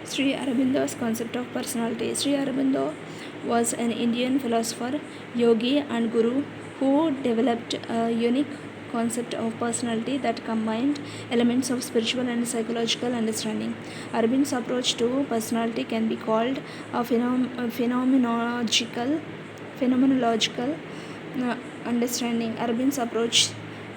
Sri Aurobindo's concept of personality. Sri Aurobindo was an Indian philosopher, yogi, and guru who developed a unique concept of personality that combined elements of spiritual and psychological understanding. Aurobindo's approach to personality can be called a phenomenological understanding. Aurobindo's approach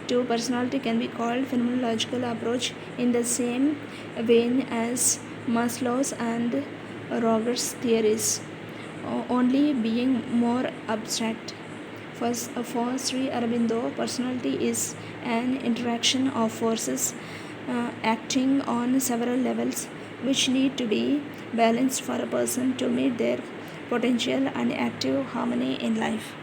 to personality can be called phenomenological approach in the same vein as Maslow's and Rogers theories, only being more abstract. For Sri Aurobindo, personality is an interaction of forces acting on several levels which need to be balanced for a person to meet their potential and active harmony in life.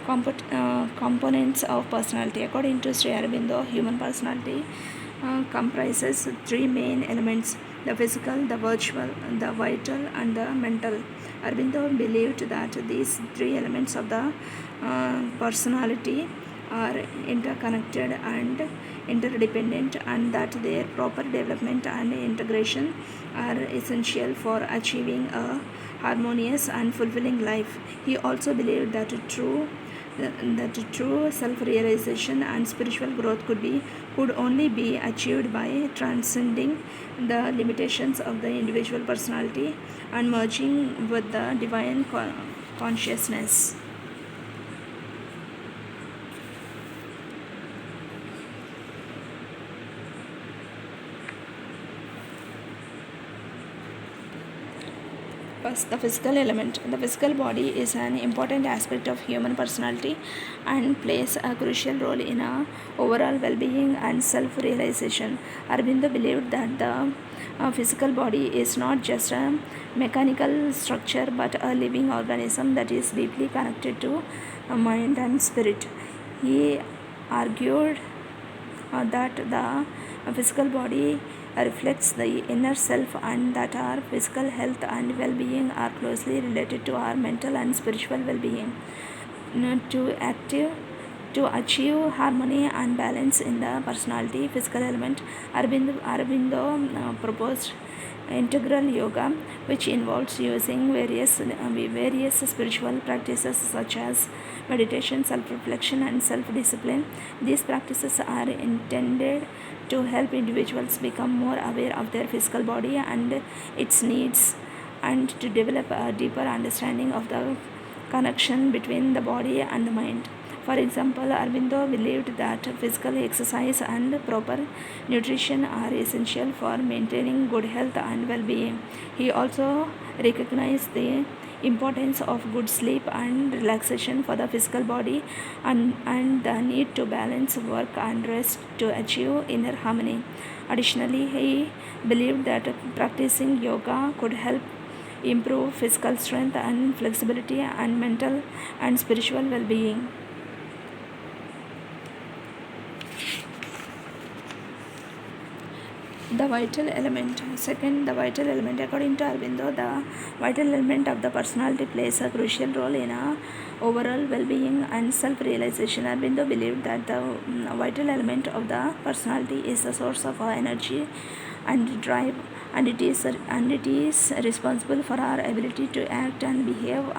Components of personality. According to Sri Aurobindo, human personality comprises three main elements: the physical, the virtual, the vital, and the mental. Aurobindo believed that these three elements of the personality are interconnected and interdependent, and that their proper development and integration are essential for achieving a harmonious and fulfilling life. He also believed that true self-realization and spiritual growth could only be achieved by transcending the limitations of the individual personality and merging with the divine consciousness. First, the physical element. The physical body is an important aspect of human personality and plays a crucial role in our overall well-being and self-realization. Aurobindo believed that the physical body is not just a mechanical structure but a living organism that is deeply connected to mind and spirit. He argued that the physical body reflects the inner self and that our physical health and well-being are closely related to our mental and spiritual well-being. To achieve harmony and balance in the personality physical element, Aurobindo proposed integral yoga, which involves using various spiritual practices such as meditation, self-reflection, and self-discipline. These practices are intended to help individuals become more aware of their physical body and its needs, and to develop a deeper understanding of the connection between the body and the mind. For example, Aurobindo believed that physical exercise and proper nutrition are essential for maintaining good health and well-being. He also recognized the importance of good sleep and relaxation for the physical body and the need to balance work and rest to achieve inner harmony. Additionally, he believed that practicing yoga could help improve physical strength and flexibility and mental and spiritual well-being. The vital element. Second, the vital element. According to Aurobindo, the vital element of the personality plays a crucial role in our overall well-being and self-realization. Aurobindo believed that the vital element of the personality is the source of our energy and drive, and it is responsible for our ability to act and behave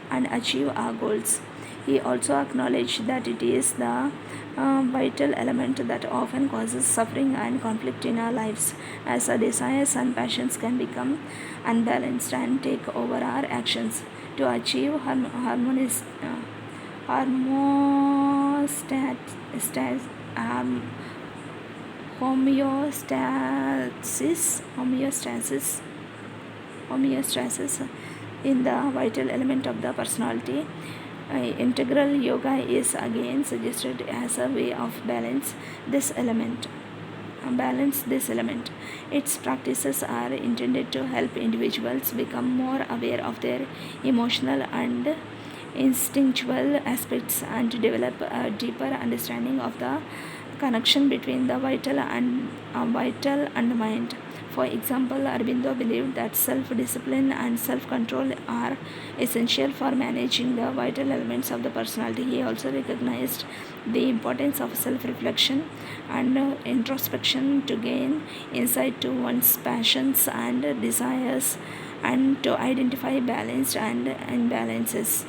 and achieve our goals. He also acknowledged that it is the vital element that often causes suffering and conflict in our lives, as our desires and passions can become unbalanced and take over our actions. To achieve homeostasis in the vital element of the personality, integral yoga is again suggested as a way of balance this element. Its practices are intended to help individuals become more aware of their emotional and instinctual aspects and to develop a deeper understanding of the connection between the vital and mind. For example, Aurobindo believed that self-discipline and self-control are essential for managing the vital elements of the personality. He also recognized the importance of self-reflection and introspection to gain insight to one's passions and desires and to identify balanced and imbalances.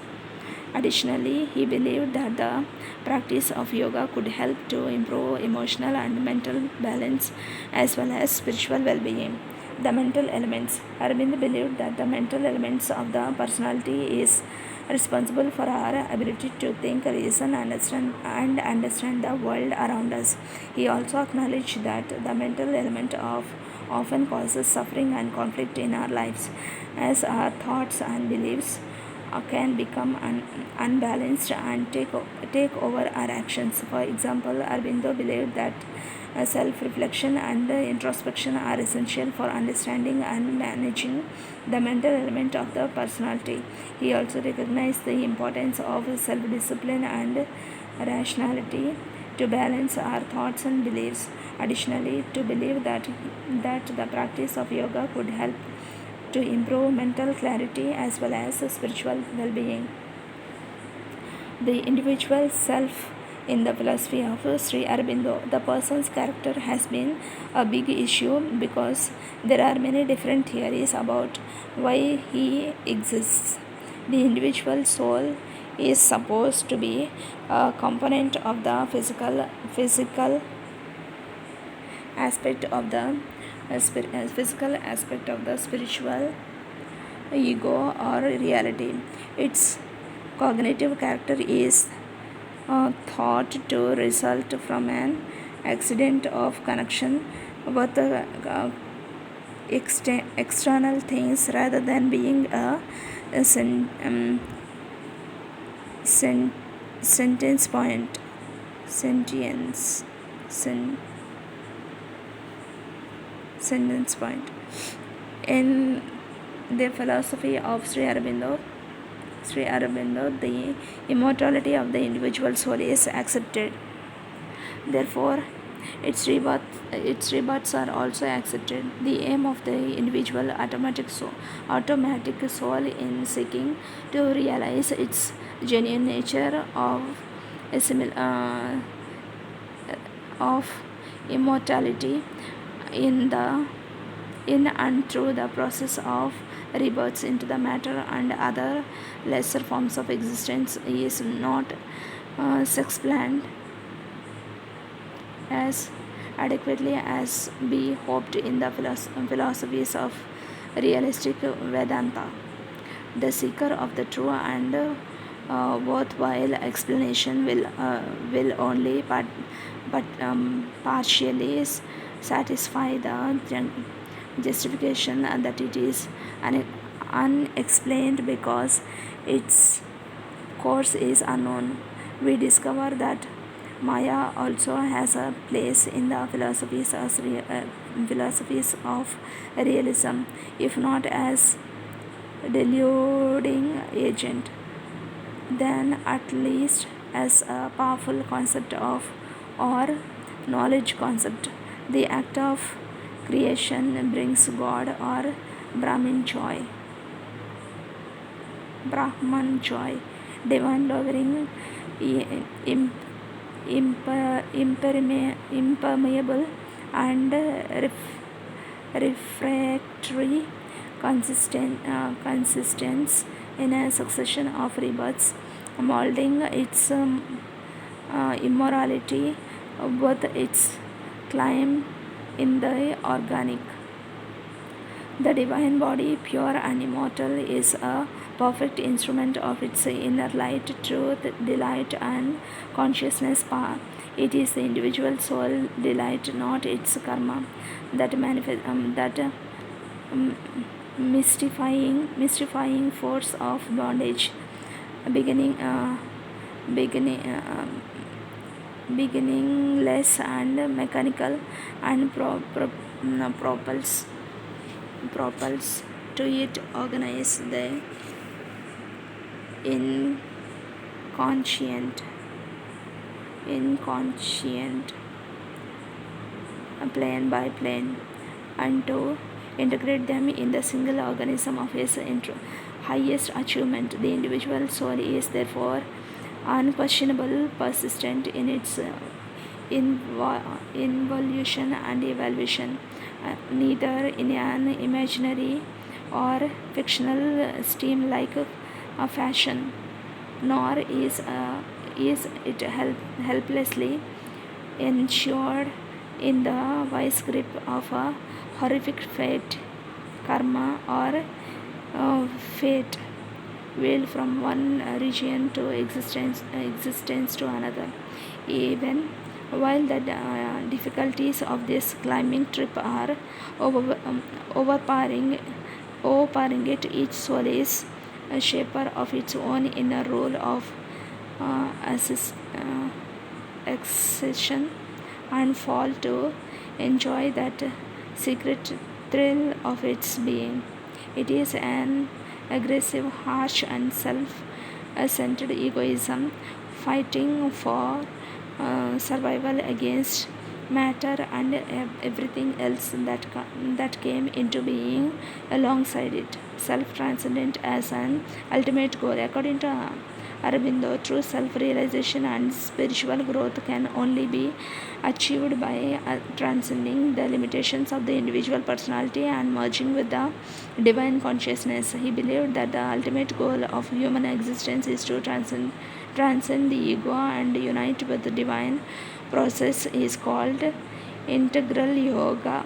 Additionally, he believed that the practice of yoga could help to improve emotional and mental balance as well as spiritual well being. The mental elements. Arvind believed that the mental elements of the personality is responsible for our ability to think, reason, and understand the world around us. He also acknowledged that the mental element of often causes suffering and conflict in our lives as our thoughts and beliefs can become unbalanced and take over our actions. For example, Arvindo believed that self-reflection and introspection are essential for understanding and managing the mental element of the personality. He also recognized the importance of self-discipline and rationality to balance our thoughts and beliefs. Additionally, to believe that the practice of yoga could help to improve mental clarity as well as spiritual well-being. The individual self in the philosophy of Sri Aurobindo, the person's character has been a big issue because there are many different theories about why he exists. The individual soul is supposed to be a component of the physical aspect of the spiritual ego or reality. Its cognitive character is thought to result from an accident of connection with external things rather than being a sentence point sentience sen- sentence point. In the philosophy of Sri Aurobindo, the immortality of the individual soul is accepted. Therefore, its rebirths are also accepted. The aim of the individual automatic soul in seeking to realize its genuine nature of immortality in and through the process of rebirths into the matter and other lesser forms of existence is not explained as adequately as be hoped in the philosophies of realistic Vedanta. The seeker of the true and worthwhile explanation will only partially satisfy the justification that it is unexplained because its course is unknown. We discover that Maya also has a place in the philosophies of realism, if not as deluding agent, then at least as a powerful concept of or knowledge concept. The act of creation brings God or Brahman joy. Divine lowering, impermeable and refractory consistence in a succession of rebirths, molding its immorality with its climb in the organic. The divine body, pure and immortal, is a perfect instrument of its inner light, truth, delight, and consciousness power. It is the individual soul delight, not its karma, that mystifying force of bondage, beginning, beginningless and mechanical, and propels to it organize the inconscient plane by plane and to integrate them in the single organism of his highest achievement. The individual soul is therefore unquestionable, persistent in its involution and evolution, neither in an imaginary or fictional stream like a fashion, nor is it helplessly ensured in the vice grip of a horrific fate, karma, or fate wheeled from one region to existence to another. Even while the difficulties of this climbing trip are overpowering, overpowering it, each soul is a shaper of its own inner role of accession and fall to enjoy that secret thrill of its being. It is an aggressive, harsh, and self centered egoism fighting for survival against matter and everything else that came into being alongside it. Self transcendent as an ultimate goal. According to Aurobindo, true self realization and spiritual growth can only be achieved by transcending the limitations of the individual personality and merging with the divine consciousness. He believed that the ultimate goal of human existence is to transcend the ego and unite with the divine. Process is called integral yoga,